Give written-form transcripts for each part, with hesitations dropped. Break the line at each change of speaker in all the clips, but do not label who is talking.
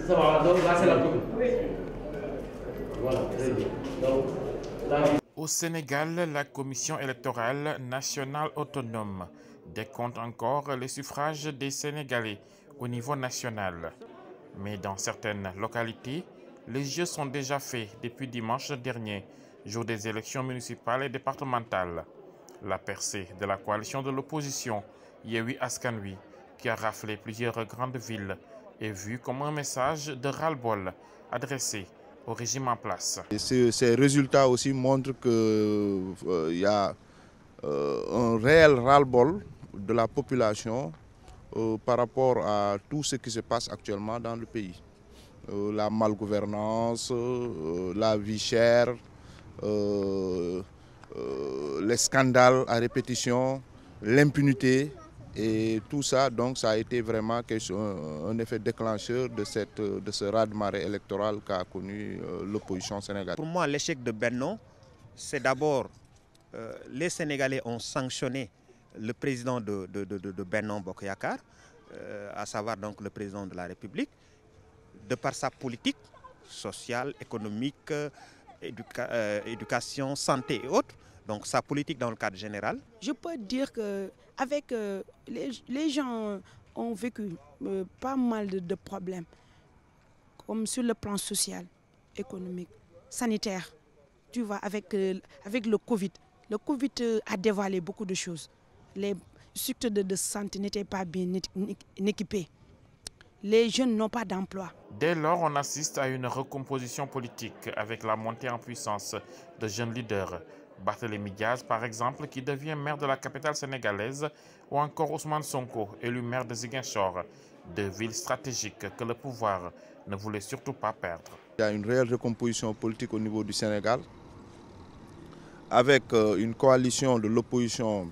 Ça va, donc là c'est la commune. Voilà, très bien. Donc, là...
Au Sénégal, la Commission électorale nationale autonome décompte encore les suffrages des Sénégalais au niveau national. Mais dans certaines localités, les jeux sont déjà faits depuis dimanche dernier, jour des élections municipales et départementales. La percée de la coalition de l'opposition, Yewwi Askan Wi, qui a raflé plusieurs grandes villes, est vue comme un message de ras-le-bol adressé au régime en place.
Et ces résultats aussi montrent qu'il y a un réel ras-le-bol de la population par rapport à tout ce qui se passe actuellement dans le pays. La malgouvernance, la vie chère, les scandales à répétition, l'impunité et tout ça, donc ça a été vraiment un effet déclencheur de ce raz-de-marée électoral qu'a connu l'opposition sénégalaise.
Pour moi, l'échec de Benno, c'est d'abord les Sénégalais ont sanctionné le président de Benno Bokk Yakaar, à savoir donc le président de la République, de par sa politique sociale, économique, éducation, santé et autres, donc sa politique dans le cadre général.
Je peux dire qu'avec les gens ont vécu pas mal de problèmes, comme sur le plan social, économique, sanitaire. Tu vois, avec le Covid. Le Covid a dévoilé beaucoup de choses. Les structures de santé n'étaient pas bien équipées. Les jeunes n'ont pas d'emploi.
Dès lors, on assiste à une recomposition politique avec la montée en puissance de jeunes leaders. Barthélémy Diaz, par exemple, qui devient maire de la capitale sénégalaise, ou encore Ousmane Sonko, élu maire de Ziguinchor, deux villes stratégiques que le pouvoir ne voulait surtout pas perdre.
Il y a une réelle recomposition politique au niveau du Sénégal, avec une coalition de l'opposition,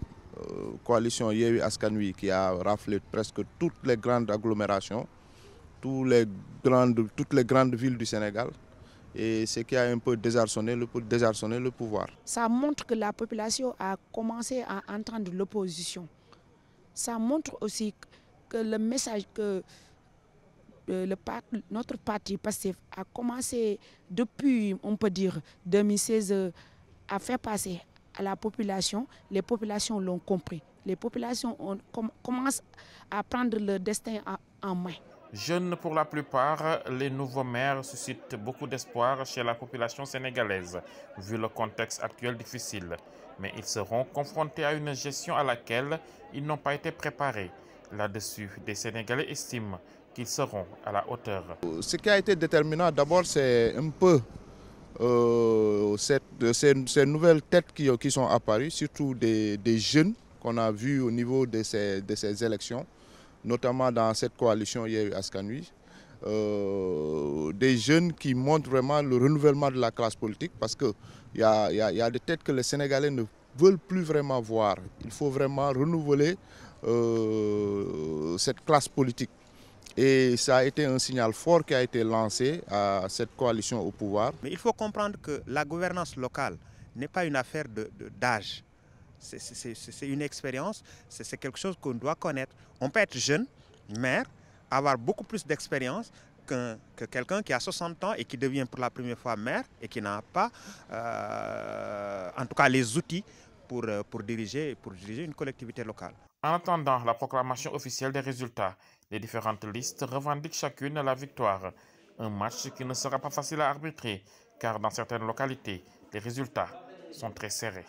coalition Yewwi Askan Wi, qui a raflé presque toutes les grandes agglomérations, toutes les grandes villes du Sénégal, et ce qui a un peu désarçonné le pouvoir. Ça
montre que la population a commencé à entendre l'opposition. Ça montre aussi que le message que notre parti Pastef a commencé depuis, on peut dire, 2016 à faire passer à la population. Les populations l'ont compris. Les populations commencent à prendre leur destin en main.
Jeunes pour la plupart, les nouveaux maires suscitent beaucoup d'espoir chez la population sénégalaise, vu le contexte actuel difficile. Mais ils seront confrontés à une gestion à laquelle ils n'ont pas été préparés. Là-dessus, des Sénégalais estiment qu'ils seront à la hauteur.
Ce qui a été déterminant, d'abord, c'est un peu ces nouvelles têtes qui sont apparues, surtout des jeunes qu'on a vus au niveau de ces élections, notamment dans cette coalition Yewwi Askan Wi, des jeunes qui montrent vraiment le renouvellement de la classe politique, parce qu'il y a des têtes que les Sénégalais ne veulent plus vraiment voir. Il faut vraiment renouveler cette classe politique. Et ça a été un signal fort qui a été lancé à cette coalition au pouvoir.
Mais il faut comprendre que la gouvernance locale n'est pas une affaire d'âge. C'est une expérience, c'est quelque chose qu'on doit connaître. On peut être jeune, maire, avoir beaucoup plus d'expérience que quelqu'un qui a 60 ans et qui devient pour la première fois maire et qui n'a pas, en tout cas, les outils pour diriger une collectivité locale.
En attendant la proclamation officielle des résultats, les différentes listes revendiquent chacune la victoire. Un match qui ne sera pas facile à arbitrer, car dans certaines localités, les résultats sont très serrés.